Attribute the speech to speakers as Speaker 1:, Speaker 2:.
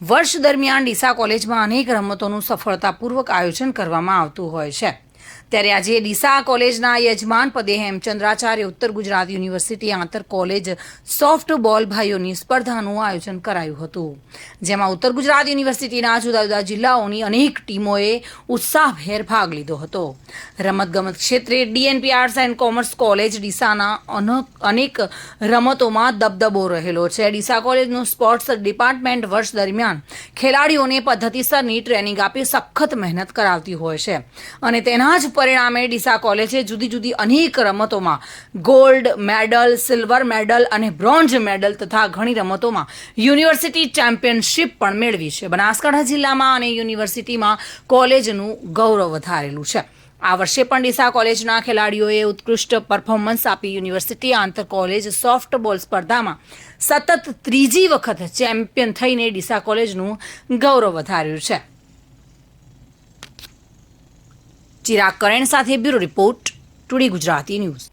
Speaker 1: વર્ષ દરમિયાન ડીસા કોલેજમાં અનેક રમતોનું સફળતાપૂર્વક આયોજન કરવામાં આવતું હોય છે। ત્યારે આજે ડીસા કોલેજના યજમાન પદે હેમચંદ્રાચાર્ય ઉત્તર ગુજરાત યુનિવર્સિટી આંતર કોલેજ સોફ્ટબોલ ભાઈઓની સ્પર્ધાનું આયોજન કરાયું હતું, જેમાં ઉત્તર ગુજરાત યુનિવર્સિટીના જુદા જુદા જિલ્લાઓની અનેક ટીમોએ ઉત્સાહભેર ભાગ લીધો હતો। રમતગમત ક્ષેત્રે DNP arts and commerce college ડીસાના અનેક રમતોમાં દબદબો રહેલો છે। ડીસા કોલેજનું સ્પોર્ટ્સ ડિપાર્ટમેન્ટ વર્ષ દરમિયાન ખેલાડીઓને પદ્ધતિસરની ટ્રેનિંગ આપી સખત મહેનત કરાવતી હોય છે અને તેના જ પરિણામે ડીસા કોલેજે જુદી જુદી અનેક રમતોમાં ગોલ્ડ મેડલ, સિલ્વર મેડલ અને બ્રોન્ઝ મેડલ તથા ઘણી રમતોમાં યુનિવર્સિટી ચેમ્પિયનશિપ પણ મેળવી છે। બનાસકાંઠા જિલ્લામાં અને યુનિવર્સિટીમાં કોલેજનું ગૌરવ વધારેલું છે। આ વર્ષે પણ ડીસા કોલેજના ખેલાડીઓએ ઉત્કૃષ્ટ પરફોર્મન્સ આપી યુનિવર્સિટી આંતર કોલેજ સોફ્ટબોલ સ્પર્ધામાં સતત ત્રીજી વખત ચેમ્પિયન થઈને ડીસા કોલેજનું ગૌરવ વધાર્યું છે। ચિરાગ કરેણ સાથે bureau report, today Gujarati news.